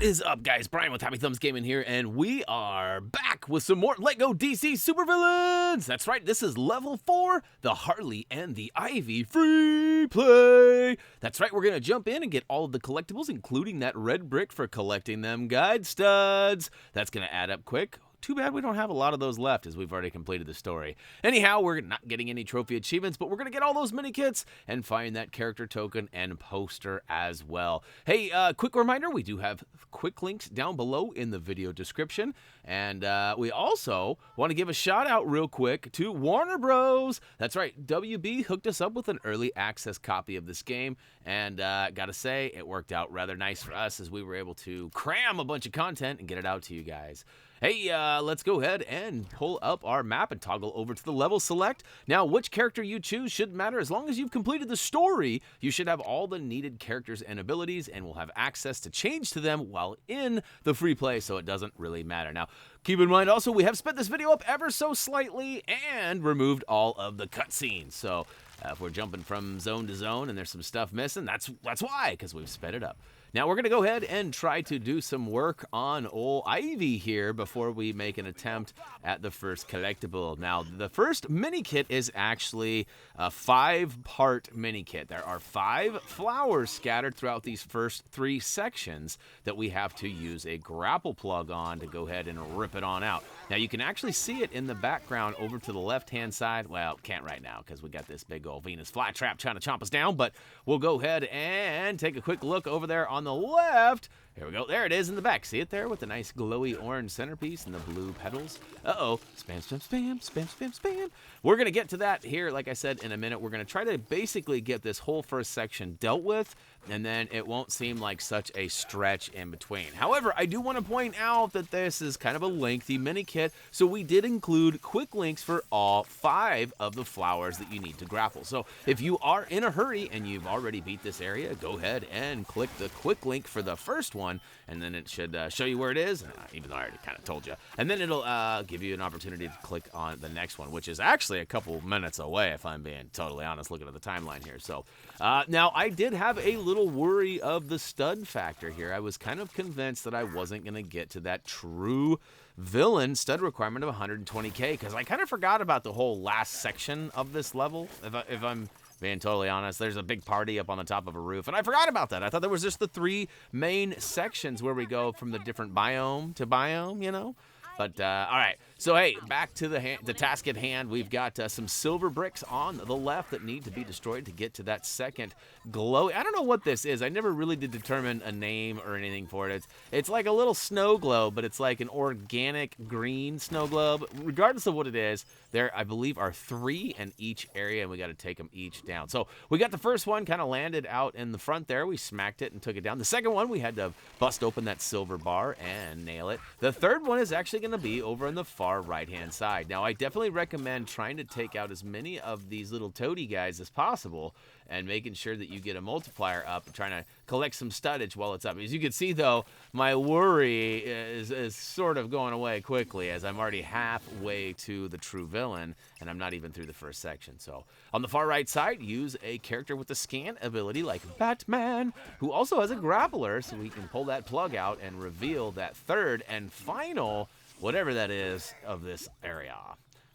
is up, guys? Brian with HappyThumbsGaming here, and we are back with some more LEGO DC Supervillains! That's right, this is level 4, the Harley and the Ivy free play! That's right, we're going to jump in and get all of the collectibles, including that red brick for collecting them guide studs. That's going to add up quick. Too bad we don't have a lot of those left, as we've already completed the story. Anyhow, we're not getting any trophy achievements, but we're going to get all those mini kits and find that character token and poster as well. Hey, quick reminder, we do have quick links down below in the video description. And we also want to give a shout out real quick to Warner Bros. That's right, WB hooked us up with an early access copy of this game. And gotta say, it worked out rather nice for us as we were able to cram a bunch of content and get it out to you guys. Hey, let's go ahead and pull up our map and toggle over to the level select. Now, which character you choose shouldn't matter. As long as you've completed the story, you should have all the needed characters and abilities and will have access to change to them while in the free play, so it doesn't really matter. Now, keep in mind also, we have sped this video up ever so slightly and removed all of the cutscenes. So, if we're jumping from zone to zone and there's some stuff missing, that's why, because we've sped it up. Now, we're going to go ahead and try to do some work on old Ivy here before we make an attempt at the first collectible. Now, the first mini kit is actually a 5-part mini kit. There are 5 flowers scattered throughout these first 3 sections that we have to use a grapple plug on to go ahead and rip it on out. Now, you can actually see it in the background over to the left-hand side. Well, can't right now because we got this big old Venus flytrap trying to chomp us down, but we'll go ahead and take a quick look over there on the left. Here we go. There it is in the back. See it there with the nice glowy orange centerpiece and the blue petals? Uh-oh. Spam, spam, spam, spam, spam, spam. We're going to get to that here, like I said, in a minute. We're going to try to basically get this whole first section dealt with, and then it won't seem like such a stretch in between. However, I do want to point out that this is kind of a lengthy mini kit, so we did include quick links for all 5 of the flowers that you need to grapple. So if you are in a hurry and you've already beat this area, go ahead and click the quick link for the first one, and then it should show you where it is, even though I already kind of told you. And then it'll give you an opportunity to click on the next one, which is actually a couple minutes away, if I'm being totally honest, looking at the timeline here. So now I did have a little worry of the stud factor here. I was kind of convinced that I wasn't going to get to that true villain stud requirement of 120k, because I kind of forgot about the whole last section of this level, if I'm being totally honest. There's a big party up on the top of a roof, and I forgot about that. I thought there was just the 3 main sections where we go from the different biome to biome, you know? But, all right. So, hey, back to the task at hand. We've got some silver bricks on the left that need to be destroyed to get to that second glow. I don't know what this is. I never really did determine a name or anything for it. It's like a little snow globe, but it's like an organic green snow globe. Regardless of what it is, there, I believe, are 3 in each area, and we got to take them each down. So, we got the first one kind of landed out in the front there. We smacked it and took it down. The second one, we had to bust open that silver bar and nail it. The third one is actually going to be over on the far right-hand side. Now, I definitely recommend trying to take out as many of these little toady guys as possible and making sure that you get a multiplier up and trying to collect some studdage while it's up. As you can see, though, my worry is sort of going away quickly as I'm already halfway to the true villain, and I'm not even through the first section. So, on the far right side, use a character with the scan ability like Batman, who also has a grappler, so we can pull that plug out and reveal that third and final whatever that is of this area.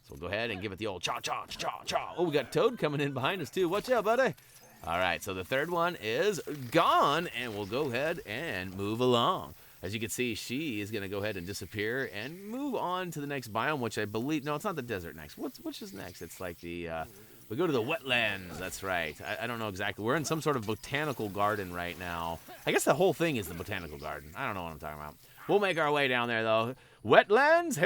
So we'll go ahead and give it the old cha-cha-cha-cha. Oh, we got Toad coming in behind us too. Watch out, buddy. All right, so the third one is gone, and we'll go ahead and move along. As you can see, she is going to go ahead and disappear and move on to the next biome, which I believe, no, it's not the desert next. Which is next? It's like the, we go to the wetlands. That's right. I don't know exactly. We're in some sort of botanical garden right now. I guess the whole thing is the botanical garden. I don't know what I'm talking about. We'll make our way down there, though. Wetlands?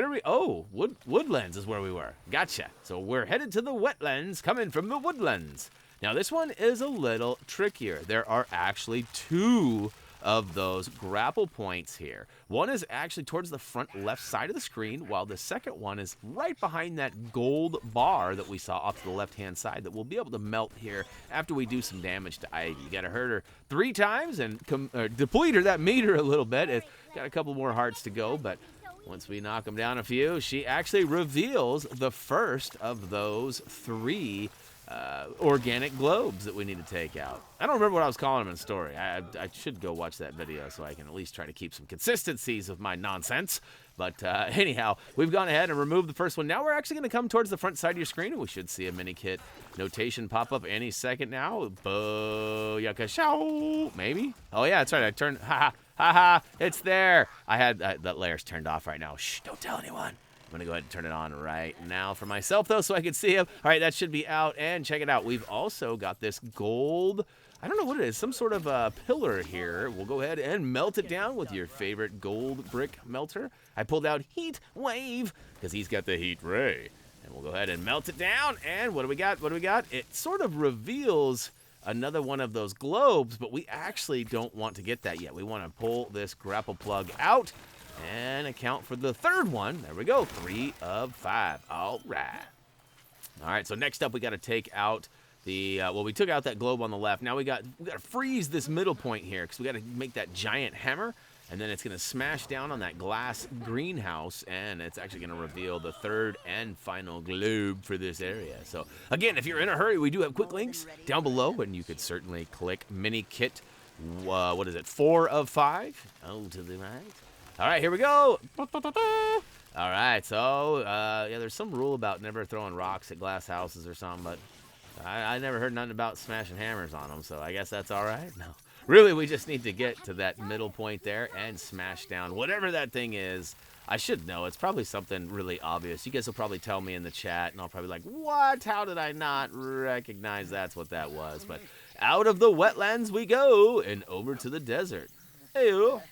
Woodlands is where we were. Gotcha. So we're headed to the wetlands, coming from the woodlands. Now, this one is a little trickier. There are actually 2 of those grapple points here. One is actually towards the front left side of the screen, while the second one is right behind that gold bar that we saw off to the left-hand side that we'll be able to melt here after we do some damage to Ivy. You gotta hurt her 3 times and deplete her that meter a little bit. It's got a couple more hearts to go, but once we knock them down a few, she actually reveals the first of those 3 organic globes that we need to take out. I don't remember what I was calling them in the story. I should go watch that video so I can at least try to keep some consistencies of my nonsense. But anyhow, we've gone ahead and removed the first one. Now we're actually going to come towards the front side of your screen, and we should see a Minikit notation pop up any second now. Bo-yaka-show, maybe? Oh, yeah, that's right. I turned, ha-ha, it's there. I had that layer's turned off right now. Shh, don't tell anyone. I'm going to go ahead and turn it on right now for myself, though, so I can see him. All right, that should be out, and check it out. We've also got this gold, I don't know what it is, some sort of pillar here. We'll go ahead and melt it down with your favorite gold brick melter. I pulled out Heat Wave because he's got the Heat Ray. And we'll go ahead and melt it down, and what do we got? What do we got? It sort of reveals another one of those globes, but we actually don't want to get that yet. We want to pull this grapple plug out and account for the third one. There we go, 3 of 5. All right. All right, so next up we got to take out the, well, we took out that globe on the left. Now we got to freeze this middle point here because we got to make that giant hammer, and then it's going to smash down on that glass greenhouse, and it's actually going to reveal the third and final globe for this area. So again, if you're in a hurry, we do have quick links down below, and you could certainly click Minikit. What is it? 4 of 5. Oh, to the right. All right, here we go. All right, so yeah, there's some rule about never throwing rocks at glass houses or something, but I never heard nothing about smashing hammers on them, so I guess that's all right. No, really, we just need to get to that middle point there and smash down whatever that thing is. I should know. It's probably something really obvious. You guys will probably tell me in the chat, and I'll probably be like, what? How did I not recognize that's what that was? But out of the wetlands we go and over to the desert. Hey-o.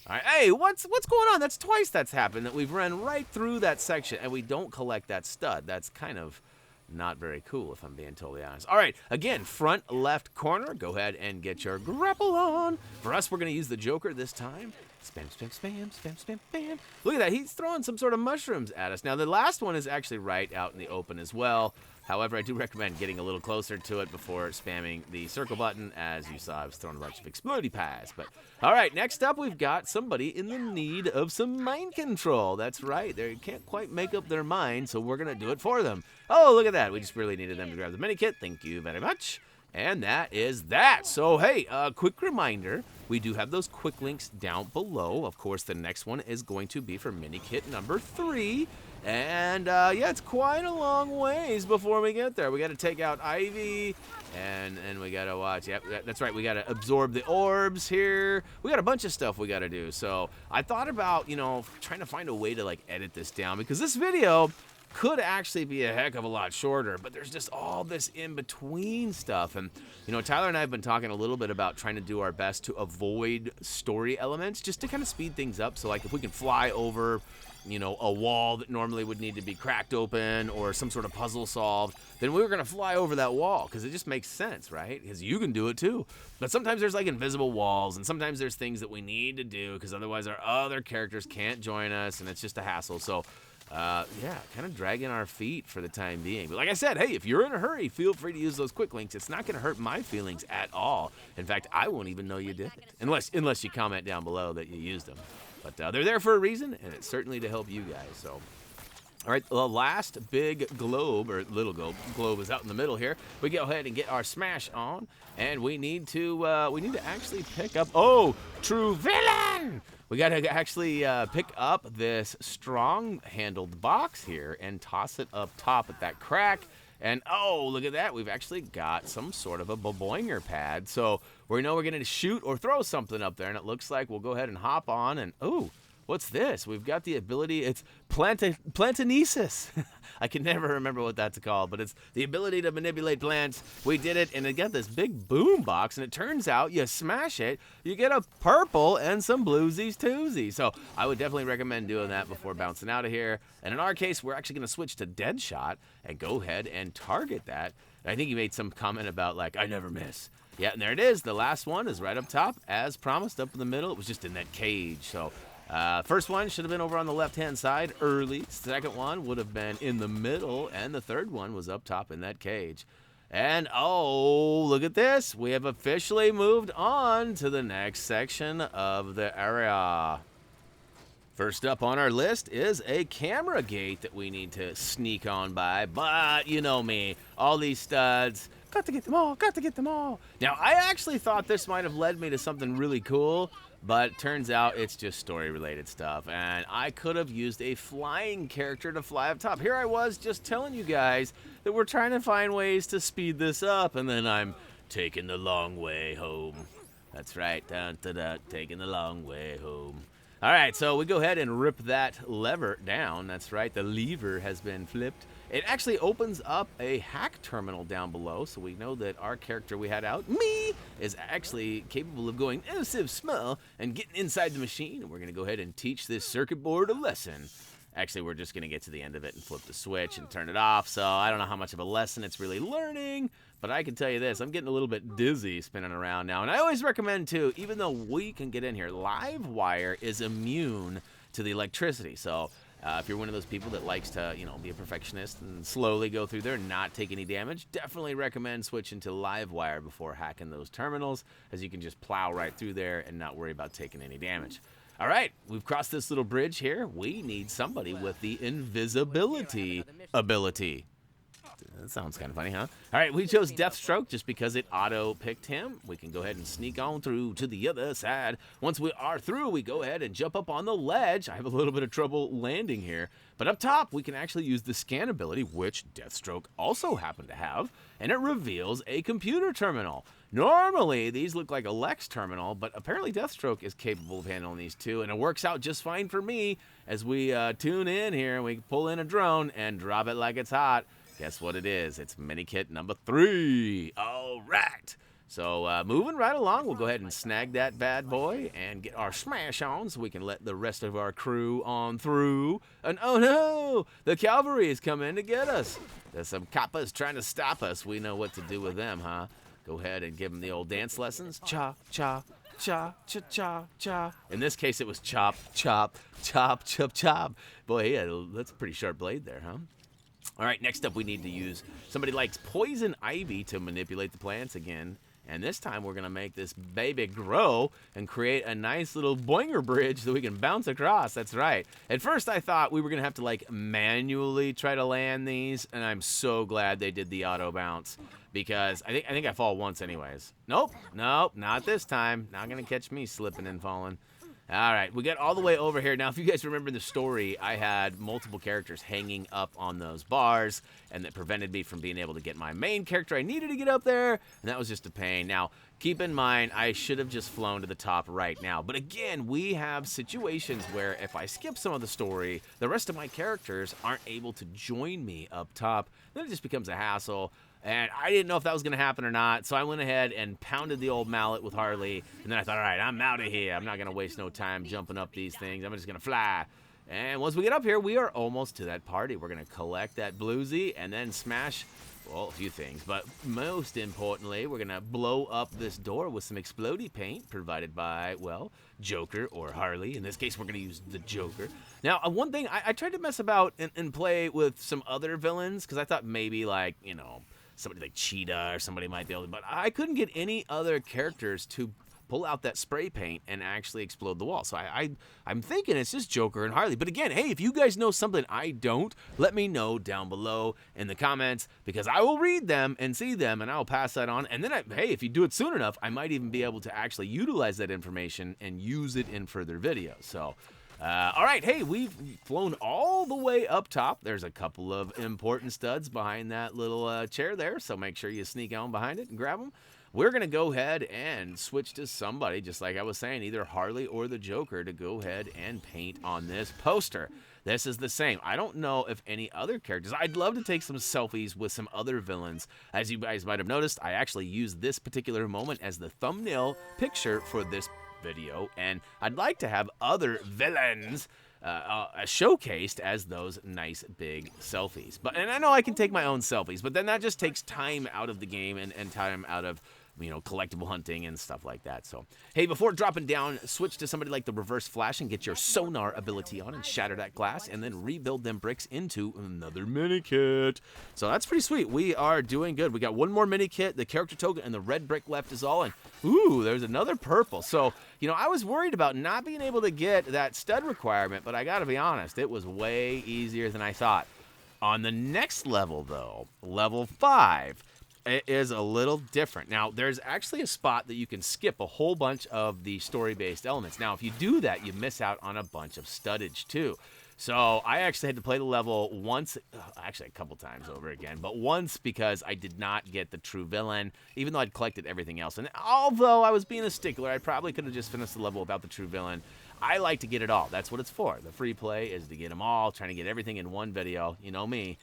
All right, hey, what's going on? That's twice that's happened, that we've run right through that section, and we don't collect that stud. That's kind of not very cool, if I'm being totally honest. All right, again, front left corner. Go ahead and get your grapple on. For us, we're going to use the Joker this time. Spam, spam, spam, spam, spam, spam. Look at that. He's throwing some sort of mushrooms at us. Now, the last one is actually right out in the open as well. However, I do recommend getting a little closer to it before spamming the circle button. As you saw, I was throwing a bunch of explodey pies. But all right, next up, we've got somebody in the need of some mind control. That's right. They can't quite make up their mind, so we're going to do it for them. Oh, look at that. We just really needed them to grab the Minikit. Thank you very much. And that is that. So, hey, a quick reminder. We do have those quick links down below. Of course, the next one is going to be for Minikit number 3. And, yeah, it's quite a long ways before we get there. We got to take out Ivy, and we got to watch. Yep, that's right. We got to absorb the orbs here. We got a bunch of stuff we got to do. So I thought about, you know, trying to find a way to, like, edit this down, because this video could actually be a heck of a lot shorter, but there's just all this in-between stuff. And, you know, Tyler and I have been talking a little bit about trying to do our best to avoid story elements, just to kind of speed things up. So, like, if we can fly over, you know, a wall that normally would need to be cracked open or some sort of puzzle solved, then we were going to fly over that wall, because it just makes sense, right? Because you can do it too. But sometimes there's like invisible walls, and sometimes there's things that we need to do because otherwise our other characters can't join us, and it's just a hassle. So, yeah, kind of dragging our feet for the time being. But like I said, hey, if you're in a hurry, feel free to use those quick links. It's not going to hurt my feelings at all. In fact, I won't even know you did it, unless you comment down below that you used them. But they're there for a reason, and it's certainly to help you guys. So, all right, the last big globe, or little globe is out in the middle here. We go ahead and get our smash on, and we need to actually pick up. Oh, true villain! We got to actually pick up this strong-handled box here and toss it up top at that crack. And, oh, look at that. We've actually got some sort of a boinger pad. So we know we're going to shoot or throw something up there. And it looks like we'll go ahead and hop on. And, oh, what's this? We've got the ability. It's plantanesis. I can never remember what that's called, but it's the ability to manipulate plants. We did it, and it got this big boom box, and it turns out you smash it, you get a purple and some bluesies twosies. So I would definitely recommend doing that before bouncing out of here. And in our case, we're actually going to switch to Deadshot and go ahead and target that. And I think he made some comment about, like, I never miss. Yeah, and there it is. The last one is right up top, as promised, up in the middle. It was just in that cage, so... first one should have been over on the left-hand side early. Second one would have been in the middle, and the third one was up top in that cage. And, oh, look at this. We have officially moved on to the next section of the area. First up on our list is a camera gate that we need to sneak on by, but you know me, all these studs, got to get them all, got to get them all. Now, I actually thought this might have led me to something really cool, but turns out it's just story-related stuff, and I could have used a flying character to fly up top. Here I was just telling you guys that we're trying to find ways to speed this up, and then I'm taking the long way home. That's right, dun, dun, dun, taking the long way home. All right, so we go ahead and rip that lever down. That's right, the lever has been flipped. It actually opens up a hack terminal down below, so we know that our character we had out, me, is actually capable of going elusive small and getting inside the machine. And we're going to go ahead and teach this circuit board a lesson. Actually, we're just going to get to the end of it and flip the switch and turn it off, so I don't know how much of a lesson it's really learning, but I can tell you this, I'm getting a little bit dizzy spinning around now. And I always recommend, too, even though we can get in here, live wire is immune to the electricity. So if you're one of those people that likes to, you know, be a perfectionist and slowly go through there and not take any damage, definitely recommend switching to live wire before hacking those terminals, as you can just plow right through there and not worry about taking any damage. All right, we've crossed this little bridge here. We need somebody with the invisibility ability. That sounds kind of funny, huh? All right, we chose Deathstroke just because it auto-picked him. We can go ahead and sneak on through to the other side. Once we are through, we go ahead and jump up on the ledge. I have a little bit of trouble landing here. But up top, we can actually use the scan ability, which Deathstroke also happened to have, and it reveals a computer terminal. Normally, these look like a Lex terminal, but apparently Deathstroke is capable of handling these too, and it works out just fine for me as we tune in here and we pull in a drone and drop it like it's hot. Guess what it is? It's Minikit number 3. All right. So moving right along, we'll go ahead and snag that bad boy and get our smash on so we can let the rest of our crew on through. And oh no, the cavalry is coming to get us. There's some coppers trying to stop us. We know what to do with them, huh? Go ahead and give them the old dance lessons. Cha, cha, cha, cha, cha, cha. In this case, it was chop, chop, chop, chop, chop. Boy, yeah, that's a pretty sharp blade there, huh? All right, next up, we need to use somebody likes poison ivy to manipulate the plants again. And this time, we're going to make this baby grow and create a nice little boinger bridge that we can bounce across. That's right. At first, I thought we were going to have to, like, manually try to land these. And I'm so glad they did the auto bounce, because I think I fall once anyways. Nope, not this time. Not going to catch me slipping and falling. All right, we got all the way over here. Now, if you guys remember the story, I had multiple characters hanging up on those bars, and that prevented me from being able to get my main character I needed to get up there, and that was just a pain. Now, keep in mind, I should have just flown to the top right now. But again, we have situations where if I skip some of the story, the rest of my characters aren't able to join me up top. Then it just becomes a hassle. And I didn't know if that was going to happen or not, so I went ahead and pounded the old mallet with Harley, and then I thought, all right, I'm out of here. I'm not going to waste no time jumping up these things. I'm just going to fly. And once we get up here, we are almost to that party. We're going to collect that bluesy and then smash, well, a few things. But most importantly, we're going to blow up this door with some explodey paint provided by, well, Joker or Harley. In this case, we're going to use the Joker. Now, one thing, I tried to mess about and play with some other villains, because I thought maybe, like, you know, somebody like Cheetah or somebody might be able to, but I couldn't get any other characters to pull out that spray paint and actually explode the wall. So I'm thinking it's just Joker and Harley. But again, hey, if you guys know something I don't, let me know down below in the comments, because I will read them and see them, and I'll pass that on. And then, hey, if you do it soon enough, I might even be able to actually utilize that information and use it in further videos. So all right, hey, we've flown all the way up top. There's a couple of important studs behind that little chair there, so make sure you sneak on behind it and grab them. We're going to go ahead and switch to somebody, just like I was saying, either Harley or the Joker, to go ahead and paint on this poster. This is the same. I don't know if any other characters. I'd love to take some selfies with some other villains. As you guys might have noticed, I actually used this particular moment as the thumbnail picture for this video, and I'd like to have other villains showcased as those nice big selfies. And I know I can take my own selfies, but then that just takes time out of the game and time out of collectible hunting and stuff like that. So, hey, before dropping down, switch to somebody like the reverse flash and get your sonar ability on and shatter that glass and then rebuild them bricks into another mini kit. So that's pretty sweet. We are doing good. We got one more mini kit, the character token, and the red brick left is all. And ooh, there's another purple. So, I was worried about not being able to get that stud requirement, but I got to be honest, it was way easier than I thought. On the next level, though, level 5, it is a little different. Now, there's actually a spot that you can skip a whole bunch of the story-based elements. Now, if you do that, you miss out on a bunch of studdage, too. So I actually had to play the level once, actually a couple times over again, but once because I did not get the true villain, even though I'd collected everything else. And although I was being a stickler, I probably could have just finished the level without the true villain. I like to get it all. That's what it's for. The free play is to get them all, trying to get everything in one video. You know me.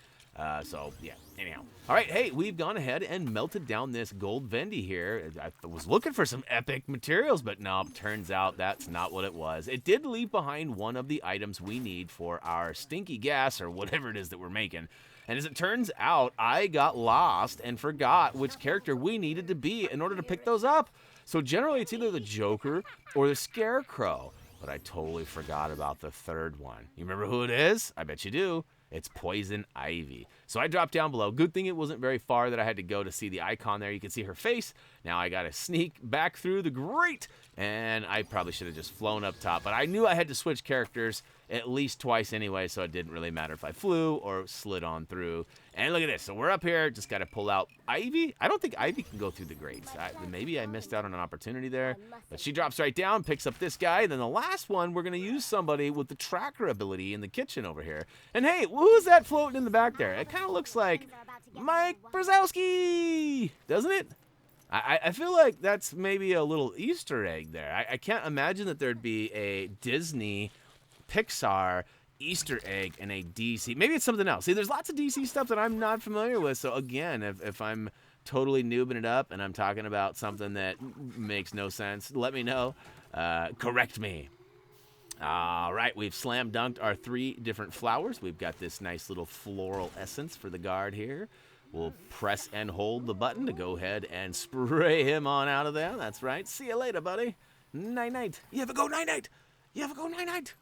So, yeah, anyhow. All right, hey, we've gone ahead and melted down this gold Vendy here. I was looking for some epic materials, but no, turns out that's not what it was. It did leave behind one of the items we need for our stinky gas or whatever it is that we're making. And as it turns out, I got lost and forgot which character we needed to be in order to pick those up. So generally, it's either the Joker or the Scarecrow. But I totally forgot about the third one. You remember who it is? I bet you do. It's Poison Ivy. So I dropped down below. Good thing it wasn't very far that I had to go to see the icon there. You can see her face. Now I got to sneak back through the grate. And I probably should have just flown up top. But I knew I had to switch characters at least twice anyway, so it didn't really matter if I flew or slid on through. And look at this. So we're up here. Just got to pull out Ivy. I don't think Ivy can go through the grates. Maybe I missed out on an opportunity there. But she drops right down, picks up this guy. Then the last one, we're going to use somebody with the tracker ability in the kitchen over here. And hey, who's that floating in the back there? It kind of looks like Mike Brzezowski, doesn't it? I feel like that's maybe a little Easter egg there. I can't imagine that there'd be a Disney, Pixar Easter egg in a DC. Maybe it's something else. See, there's lots of DC stuff that I'm not familiar with. So again, if I'm totally noobing it up and I'm talking about something that makes no sense, let me know. Correct me. All right, we've slam dunked our 3 different flowers. We've got this nice little floral essence for the guard here. We'll press and hold the button to go ahead and spray him on out of there. That's right. See you later, buddy. Night-night. You have a go night-night. You have a go night-night.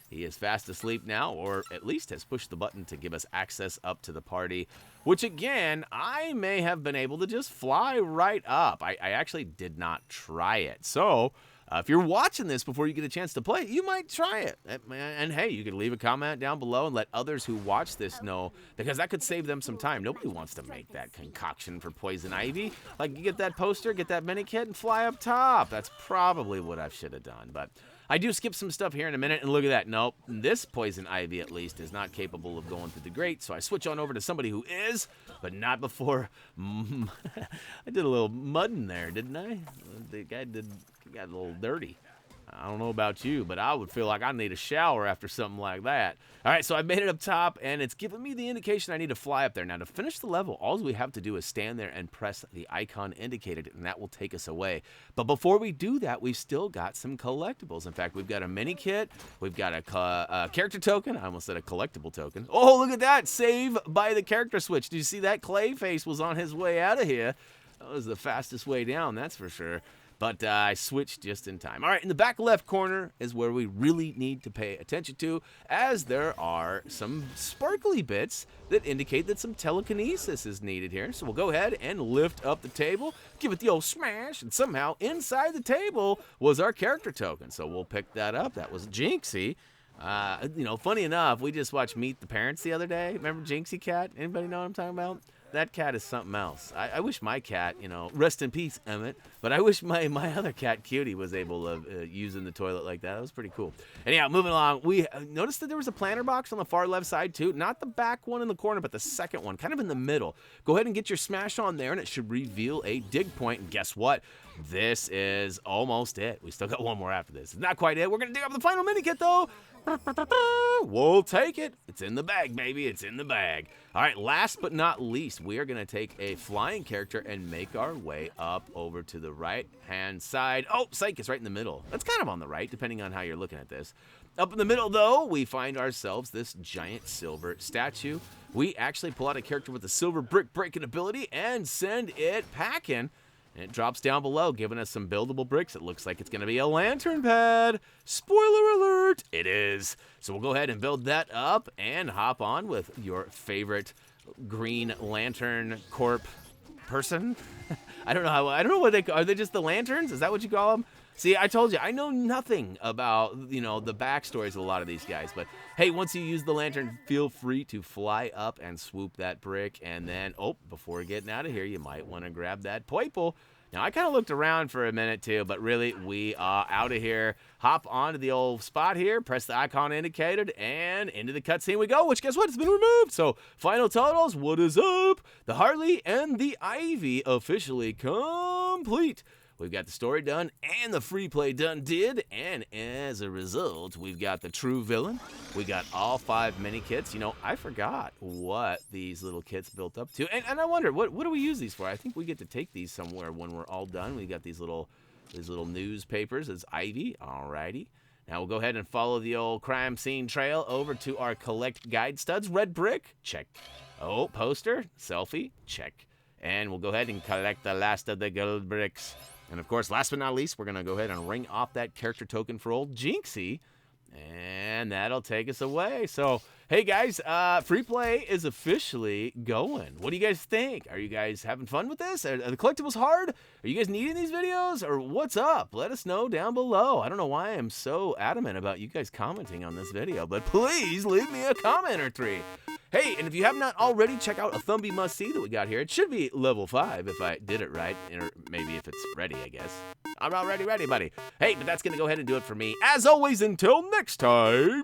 He is fast asleep now, or at least has pushed the button to give us access up to the party, which, again, I may have been able to just fly right up. I actually did not try it. So if you're watching this before you get a chance to play, you might try it. And hey, you can leave a comment down below and let others who watch this know, because that could save them some time. Nobody wants to make that concoction for Poison Ivy. Like, you get that poster, get that mini kit, and fly up top. That's probably what I should have done. But I do skip some stuff here in a minute, and look at that. Nope, this Poison Ivy, at least, is not capable of going through the grate, so I switch on over to somebody who is, but not before. I did a little mudding there, didn't I? The guy got a little dirty. I don't know about you, but I would feel like I need a shower after something like that. All right, so I made it up top, and it's giving me the indication I need to fly up there. Now, to finish the level, all we have to do is stand there and press the icon indicated, and that will take us away. But before we do that, we've still got some collectibles. In fact, we've got a mini kit. We've got a character token. I almost said a collectible token. Oh, look at that. Save by the character switch. Did you see that? Clayface was on his way out of here. That was the fastest way down, that's for sure. But I switched just in time. All right, in the back left corner is where we really need to pay attention to, as there are some sparkly bits that indicate that some telekinesis is needed here. So we'll go ahead and lift up the table, give it the old smash, and somehow inside the table was our character token. So we'll pick that up. That was Jinxie. Funny enough, we just watched Meet the Parents the other day. Remember Jinxie Cat? Anybody know what I'm talking about? That cat is something else. I wish my cat, rest in peace, Emmett, but I wish my other cat, Cutie, was able to use in the toilet like that. That was pretty cool. Anyhow, moving along, we noticed that there was a planter box on the far left side, too. Not the back one in the corner, but the second one, kind of in the middle. Go ahead and get your smash on there, and it should reveal a dig point. And guess what? This is almost it. We still got one more after this. It's not quite it. We're going to dig up the final mini kit, though. We'll take it. It's in the bag, baby. It's in the bag. All right, last but not least, we are going to take a flying character and make our way up over to the right-hand side. Oh, psych, it's right in the middle. That's kind of on the right, depending on how you're looking at this. Up in the middle, though, we find ourselves this giant silver statue. We actually pull out a character with a silver brick breaking ability and send it packing. And it drops down below, giving us some buildable bricks. It looks like it's going to be a lantern pad. Spoiler alert, it is. So we'll go ahead and build that up and hop on with your favorite Green Lantern Corp person. I don't know what are they just the lanterns? Is that what you call them? See, I told you, I know nothing about, you know, the backstories of a lot of these guys. But, hey, once you use the lantern, feel free to fly up and swoop that brick. And then, oh, before getting out of here, you might want to grab that purple. Now, I kind of looked around for a minute, too. But, really, we are out of here. Hop onto the old spot here. Press the icon indicated. And into the cutscene we go. Which, guess what? It's been removed. So, final totals. What is up? The Harley and the Ivy officially complete. We've got the story done and the free play done and as a result, we've got the true villain. We got all 5 mini kits. You know, I forgot what these little kits built up to, and I wonder what do we use these for? I think we get to take these somewhere when we're all done. We got these little newspapers. It's Ivy. Alrighty. Now we'll go ahead and follow the old crime scene trail over to our collect guide studs. Red brick, check. Oh, poster, selfie, check. And we'll go ahead and collect the last of the gold bricks. And, of course, last but not least, we're going to go ahead and ring off that character token for old Jinxie. And that'll take us away. So, hey, guys, free play is officially going. What do you guys think? Are you guys having fun with this? Are the collectibles hard? Are you guys needing these videos? Or what's up? Let us know down below. I don't know why I'm so adamant about you guys commenting on this video, but please leave me a comment or 3. Hey, and if you have not already, check out a Thumbie must-see that we got here. It should be level 5 if I did it right, or maybe if it's ready, I guess. I'm not ready, buddy. Hey, but that's going to go ahead and do it for me. As always, until next time...